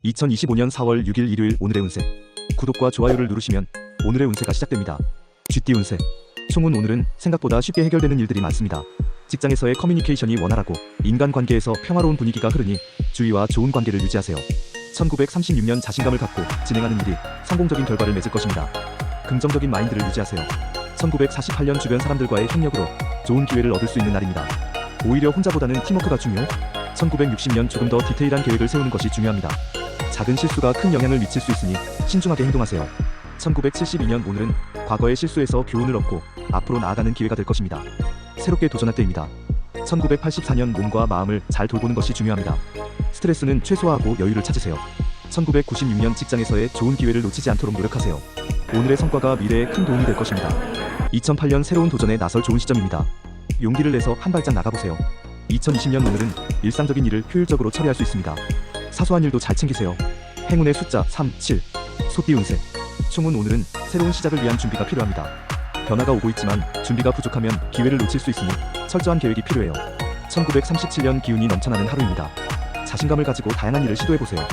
2025년 4월 6일 일요일 오늘의 운세. 구독과 좋아요를 누르시면 오늘의 운세가 시작됩니다. 쥐띠 운세. 총운 오늘은 생각보다 쉽게 해결되는 일들이 많습니다. 직장에서의 커뮤니케이션이 원활하고 인간관계에서 평화로운 분위기가 흐르니 주위와 좋은 관계를 유지하세요. 1936년 자신감을 갖고 진행하는 일이 성공적인 결과를 맺을 것입니다. 긍정적인 마인드를 유지하세요. 1948년 주변 사람들과의 협력으로 좋은 기회를 얻을 수 있는 날입니다. 오히려 혼자보다는 팀워크가 중요. 1960년 조금 더 디테일한 계획을 세우는 것이 중요합니다. 작은 실수가 큰 영향을 미칠 수 있으니 신중하게 행동하세요. 1972년 오늘은 과거의 실수에서 교훈을 얻고 앞으로 나아가는 기회가 될 것입니다. 새롭게 도전할 때입니다. 1984년 몸과 마음을 잘 돌보는 것이 중요합니다. 스트레스는 최소화하고 여유를 찾으세요. 1996년 직장에서의 좋은 기회를 놓치지 않도록 노력하세요. 오늘의 성과가 미래에 큰 도움이 될 것입니다. 2008년 새로운 도전에 나설 좋은 시점입니다. 용기를 내서 한 발짝 나가보세요. 2020년 오늘은 일상적인 일을 효율적으로 처리할 수 있습니다. 사소한 일도 잘 챙기세요. 행운의 숫자 3, 7. 소띠 운세. 총운 오늘은 새로운 시작을 위한 준비가 필요합니다. 변화가 오고 있지만 준비가 부족하면 기회를 놓칠 수 있으니 철저한 계획이 필요해요. 1937년 기운이 넘쳐나는 하루입니다. 자신감을 가지고 다양한 일을 시도해보세요.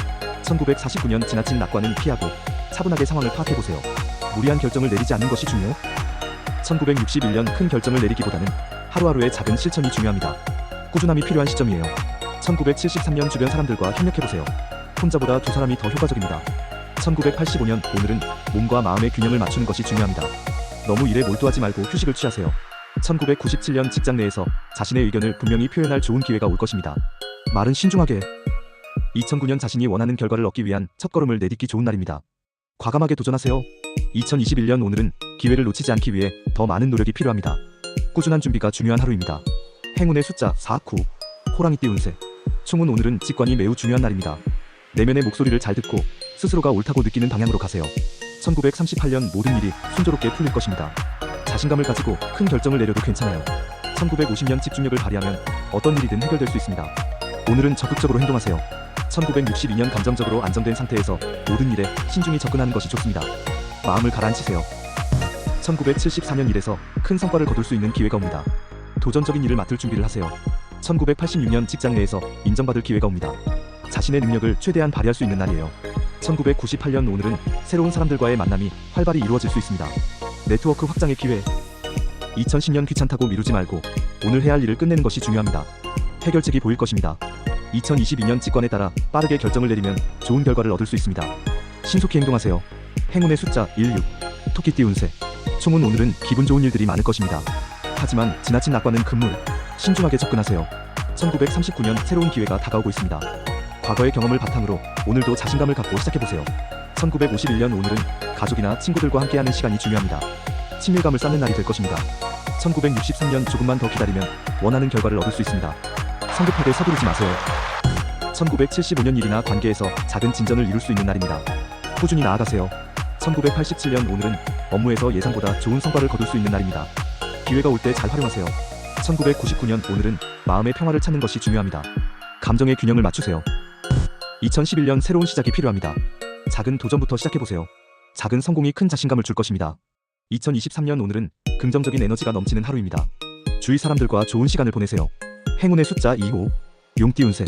1949년 지나친 낙관은 피하고 차분하게 상황을 파악해보세요. 무리한 결정을 내리지 않는 것이 중요. 1961년 큰 결정을 내리기보다는 하루하루의 작은 실천이 중요합니다. 꾸준함이 필요한 시점이에요. 1973년 주변 사람들과 협력해보세요. 혼자보다 두 사람이 더 효과적입니다. 1985년 오늘은 몸과 마음의 균형을 맞추는 것이 중요합니다. 너무 일에 몰두하지 말고 휴식을 취하세요. 1997년 직장 내에서 자신의 의견을 분명히 표현할 좋은 기회가 올 것입니다. 말은 신중하게. 2009년 자신이 원하는 결과를 얻기 위한 첫걸음을 내딛기 좋은 날입니다. 과감하게 도전하세요. 2021년 오늘은 기회를 놓치지 않기 위해 더 많은 노력이 필요합니다. 꾸준한 준비가 중요한 하루입니다. 행운의 숫자 4, 9. 호랑이띠 운세. 총운 오늘은 직관이 매우 중요한 날입니다. 내면의 목소리를 잘 듣고 스스로가 옳다고 느끼는 방향으로 가세요. 1938년 모든 일이 순조롭게 풀릴 것입니다. 자신감을 가지고 큰 결정을 내려도 괜찮아요. 1950년 집중력을 발휘하면 어떤 일이든 해결될 수 있습니다. 오늘은 적극적으로 행동하세요. 1962년 감정적으로 안정된 상태에서 모든 일에 신중히 접근하는 것이 좋습니다. 마음을 가라앉히세요. 1974년 일에서 큰 성과를 거둘 수 있는 기회가 옵니다. 도전적인 일을 맡을 준비를 하세요. 1986년 직장 내에서 인정받을 기회가 옵니다. 자신의 능력을 최대한 발휘할 수 있는 날이에요. 1998년 오늘은 새로운 사람들과의 만남이 활발히 이루어질 수 있습니다. 네트워크 확장의 기회. 2010년 귀찮다고 미루지 말고 오늘 해야 할 일을 끝내는 것이 중요합니다. 해결책이 보일 것입니다. 2022년 직관에 따라 빠르게 결정을 내리면 좋은 결과를 얻을 수 있습니다. 신속히 행동하세요. 행운의 숫자 1, 6. 토끼띠 운세. 총운 오늘은 기분 좋은 일들이 많을 것입니다. 하지만 지나친 낙관은 금물. 신중하게 접근하세요. 1939년 새로운 기회가 다가오고 있습니다. 과거의 경험을 바탕으로 오늘도 자신감을 갖고 시작해보세요. 1951년 오늘은 가족이나 친구들과 함께하는 시간이 중요합니다. 친밀감을 쌓는 날이 될 것입니다. 1963년 조금만 더 기다리면 원하는 결과를 얻을 수 있습니다. 성급하게 서두르지 마세요. 1975년 일이나 관계에서 작은 진전을 이룰 수 있는 날입니다. 꾸준히 나아가세요. 1987년 오늘은 업무에서 예상보다 좋은 성과를 거둘 수 있는 날입니다. 기회가 올 때 잘 활용하세요. 1999년 오늘은 마음의 평화를 찾는 것이 중요합니다. 감정의 균형을 맞추세요. 2011년 새로운 시작이 필요합니다. 작은 도전부터 시작해보세요. 작은 성공이 큰 자신감을 줄 것입니다. 2023년 오늘은 긍정적인 에너지가 넘치는 하루입니다. 주위 사람들과 좋은 시간을 보내세요. 행운의 숫자 2, 5. 용띠 운세.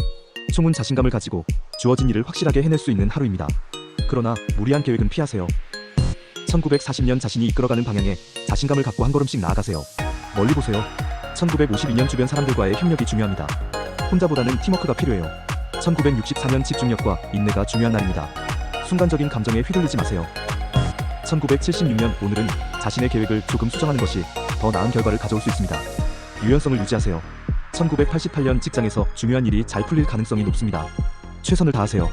총운 자신감을 가지고 주어진 일을 확실하게 해낼 수 있는 하루입니다. 그러나 무리한 계획은 피하세요. 1940년 자신이 이끌어가는 방향에 자신감을 갖고 한 걸음씩 나아가세요. 멀리 보세요. 1952년 주변 사람들과의 협력이 중요합니다. 혼자보다는 팀워크가 필요해요. 1964년 집중력과 인내가 중요한 날입니다. 순간적인 감정에 휘둘리지 마세요. 1976년 오늘은 자신의 계획을 조금 수정하는 것이 더 나은 결과를 가져올 수 있습니다. 유연성을 유지하세요. 1988년 직장에서 중요한 일이 잘 풀릴 가능성이 높습니다. 최선을 다하세요.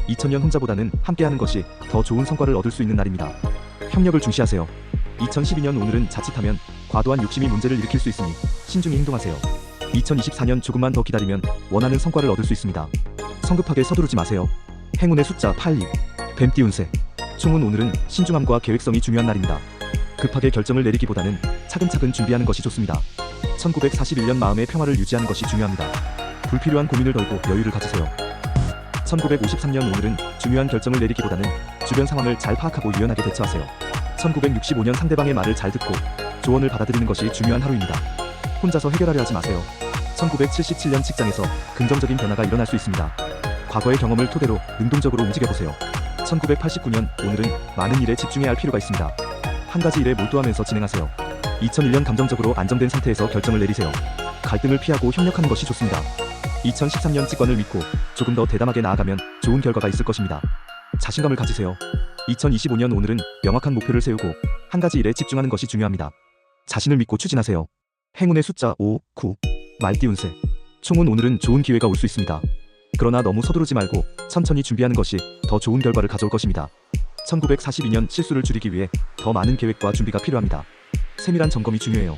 2000년 혼자보다는 함께하는 것이 더 좋은 성과를 얻을 수 있는 날입니다. 협력을 중시하세요. 2012년 오늘은 자칫하면 과도한 욕심이 문제를 일으킬 수 있으니 신중히 행동하세요. 2024년 조금만 더 기다리면 원하는 성과를 얻을 수 있습니다. 성급하게 서두르지 마세요. 행운의 숫자 8, 2. 뱀띠 운세. 총운 오늘은 신중함과 계획성이 중요한 날입니다. 급하게 결정을 내리기보다는 차근차근 준비하는 것이 좋습니다. 1941년 마음의 평화를 유지하는 것이 중요합니다. 불필요한 고민을 덜고 여유를 가지세요. 1953년 오늘은 중요한 결정을 내리기보다는 주변 상황을 잘 파악하고 유연하게 대처하세요. 1965년 상대방의 말을 잘 듣고 조언을 받아들이는 것이 중요한 하루입니다. 혼자서 해결하려 하지 마세요. 1977년 직장에서 긍정적인 변화가 일어날 수 있습니다. 과거의 경험을 토대로 능동적으로 움직여보세요. 1989년 오늘은 많은 일에 집중해야 할 필요가 있습니다. 한 가지 일에 몰두하면서 진행하세요. 2001년 감정적으로 안정된 상태에서 결정을 내리세요. 갈등을 피하고 협력하는 것이 좋습니다. 2013년 직관을 믿고 조금 더 대담하게 나아가면 좋은 결과가 있을 것입니다. 자신감을 가지세요. 2025년 오늘은 명확한 목표를 세우고 한 가지 일에 집중하는 것이 중요합니다. 자신을 믿고 추진하세요. 행운의 숫자 5, 9. 말띠 운세. 총운 오늘은 좋은 기회가 올 수 있습니다. 그러나 너무 서두르지 말고 천천히 준비하는 것이 더 좋은 결과를 가져올 것입니다. 1942년 실수를 줄이기 위해 더 많은 계획과 준비가 필요합니다. 세밀한 점검이 중요해요.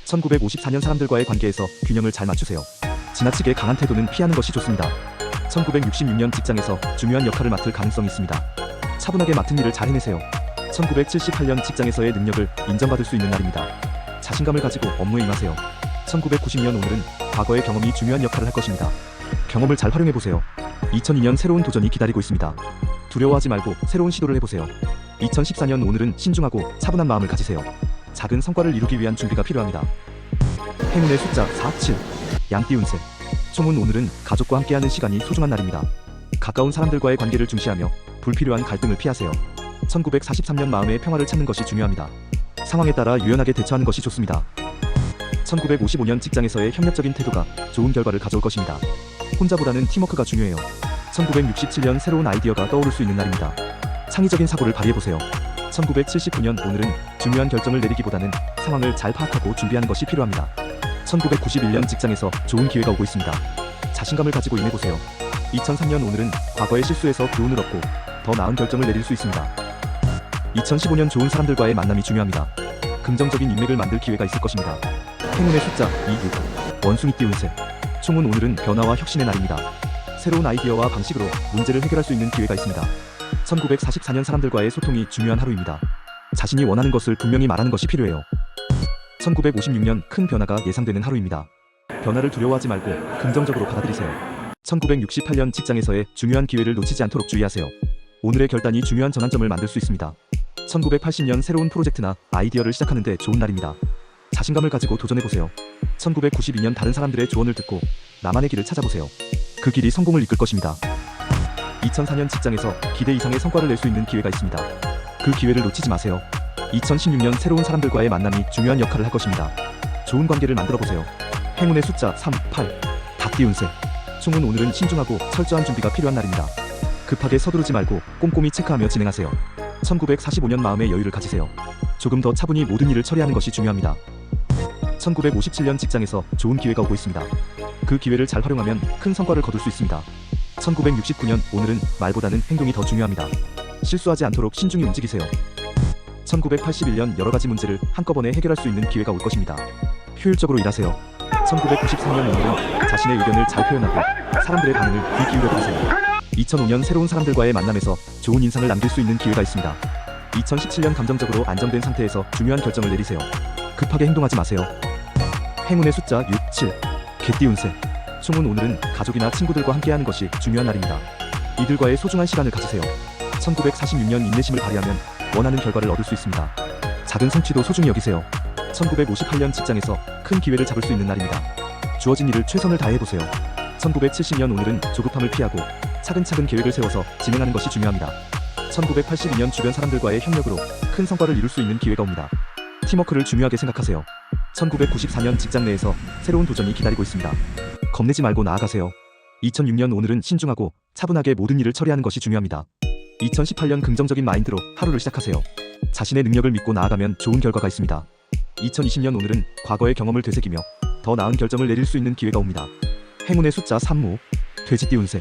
1954년 사람들과의 관계에서 균형을 잘 맞추세요. 지나치게 강한 태도는 피하는 것이 좋습니다. 1966년 직장에서 중요한 역할을 맡을 가능성이 있습니다. 차분하게 맡은 일을 잘 해내세요. 1978년 직장에서의 능력을 인정받을 수 있는 날입니다. 자신감을 가지고 업무에 임하세요. 1990년 오늘은 과거의 경험이 중요한 역할을 할 것입니다. 경험을 잘 활용해보세요. 2002년 새로운 도전이 기다리고 있습니다. 두려워하지 말고 새로운 시도를 해보세요. 2014년 오늘은 신중하고 차분한 마음을 가지세요. 작은 성과를 이루기 위한 준비가 필요합니다. 행운의 숫자 4, 7. 양띠 운세. 총운 오늘은 가족과 함께하는 시간이 소중한 날입니다. 가까운 사람들과의 관계를 중시하며 불필요한 갈등을 피하세요. 1943년 마음의 평화를 찾는 것이 중요합니다. 상황에 따라 유연하게 대처하는 것이 좋습니다. 1955년 직장에서의 협력적인 태도가 좋은 결과를 가져올 것입니다. 혼자보다는 팀워크가 중요해요. 1967년 새로운 아이디어가 떠오를 수 있는 날입니다. 창의적인 사고를 발휘해보세요. 1979년 오늘은 중요한 결정을 내리기보다는 상황을 잘 파악하고 준비하는 것이 필요합니다. 1991년 직장에서 좋은 기회가 오고 있습니다. 자신감을 가지고 임해보세요. 2003년 오늘은 과거의 실수에서 교훈을 얻고 더 나은 결정을 내릴 수 있습니다. 2015년 좋은 사람들과의 만남이 중요합니다. 긍정적인 인맥을 만들 기회가 있을 것입니다. 행운의 숫자 2, 6. 원숭이띠 운세. 총운 오늘은 변화와 혁신의 날입니다. 새로운 아이디어와 방식으로 문제를 해결할 수 있는 기회가 있습니다. 1944년 사람들과의 소통이 중요한 하루입니다. 자신이 원하는 것을 분명히 말하는 것이 필요해요. 1956년 큰 변화가 예상되는 하루입니다. 변화를 두려워하지 말고 긍정적으로 받아들이세요. 1968년 직장에서의 중요한 기회를 놓치지 않도록 주의하세요. 오늘의 결단이 중요한 전환점을 만들 수 있습니다. 1980년 새로운 프로젝트나 아이디어를 시작하는데 좋은 날입니다. 자신감을 가지고 도전해보세요. 1992년 다른 사람들의 조언을 듣고 나만의 길을 찾아보세요. 그 길이 성공을 이끌 것입니다. 2004년 직장에서 기대 이상의 성과를 낼 수 있는 기회가 있습니다. 그 기회를 놓치지 마세요. 2016년 새로운 사람들과의 만남이 중요한 역할을 할 것입니다. 좋은 관계를 만들어보세요. 행운의 숫자 3, 8. 닭띠 운세. 총운 오늘은 신중하고 철저한 준비가 필요한 날입니다. 급하게 서두르지 말고 꼼꼼히 체크하며 진행하세요. 1945년 마음의 여유를 가지세요. 조금 더 차분히 모든 일을 처리하는 것이 중요합니다. 1957년 직장에서 좋은 기회가 오고 있습니다. 그 기회를 잘 활용하면 큰 성과를 거둘 수 있습니다. 1969년 오늘은 말보다는 행동이 더 중요합니다. 실수하지 않도록 신중히 움직이세요. 1981년 여러 가지 문제를 한꺼번에 해결할 수 있는 기회가 올 것입니다. 효율적으로 일하세요. 1993년 오늘은 자신의 의견을 잘 표현하고 사람들의 반응을 귀 기울여 들으세요. 2005년 새로운 사람들과의 만남에서 좋은 인상을 남길 수 있는 기회가 있습니다. 2017년 감정적으로 안정된 상태에서 중요한 결정을 내리세요. 급하게 행동하지 마세요. 행운의 숫자 6, 7. 개띠 운세. 총운 오늘은 가족이나 친구들과 함께하는 것이 중요한 날입니다. 이들과의 소중한 시간을 가지세요. 1946년 인내심을 발휘하면 원하는 결과를 얻을 수 있습니다. 작은 성취도 소중히 여기세요. 1958년 직장에서 큰 기회를 잡을 수 있는 날입니다. 주어진 일을 최선을 다해보세요. 1970년 오늘은 조급함을 피하고 차근차근 계획을 세워서 진행하는 것이 중요합니다. 1982년 주변 사람들과의 협력으로 큰 성과를 이룰 수 있는 기회가 옵니다. 팀워크를 중요하게 생각하세요. 1994년 직장 내에서 새로운 도전이 기다리고 있습니다. 겁내지 말고 나아가세요. 2006년 오늘은 신중하고 차분하게 모든 일을 처리하는 것이 중요합니다. 2018년 긍정적인 마인드로 하루를 시작하세요. 자신의 능력을 믿고 나아가면 좋은 결과가 있습니다. 2020년 오늘은 과거의 경험을 되새기며 더 나은 결정을 내릴 수 있는 기회가 옵니다. 행운의 숫자 3, 5. 돼지띠 운세.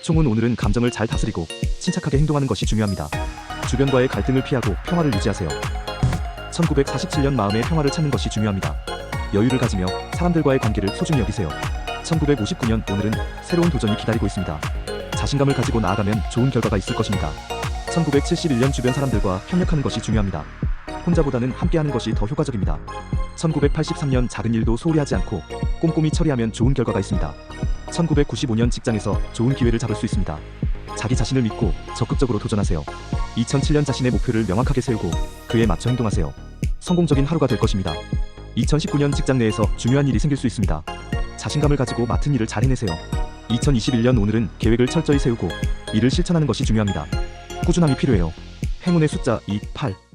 총운 오늘은 감정을 잘 다스리고 침착하게 행동하는 것이 중요합니다. 주변과의 갈등을 피하고 평화를 유지하세요. 1947년 마음의 평화를 찾는 것이 중요합니다. 여유를 가지며 사람들과의 관계를 소중히 여기세요. 1959년 오늘은 새로운 도전이 기다리고 있습니다. 자신감을 가지고 나아가면 좋은 결과가 있을 것입니다. 1971년 주변 사람들과 협력하는 것이 중요합니다. 혼자보다는 함께하는 것이 더 효과적입니다. 1983년 작은 일도 소홀히 하지 않고 꼼꼼히 처리하면 좋은 결과가 있습니다. 1995년 직장에서 좋은 기회를 잡을 수 있습니다. 자기 자신을 믿고 적극적으로 도전하세요. 2007년 자신의 목표를 명확하게 세우고 그에 맞춰 행동하세요. 성공적인 하루가 될 것입니다. 2019년 직장 내에서 중요한 일이 생길 수 있습니다. 자신감을 가지고 맡은 일을 잘 해내세요. 2021년 오늘은 계획을 철저히 세우고 이를 실천하는 것이 중요합니다. 꾸준함이 필요해요. 행운의 숫자 2, 8.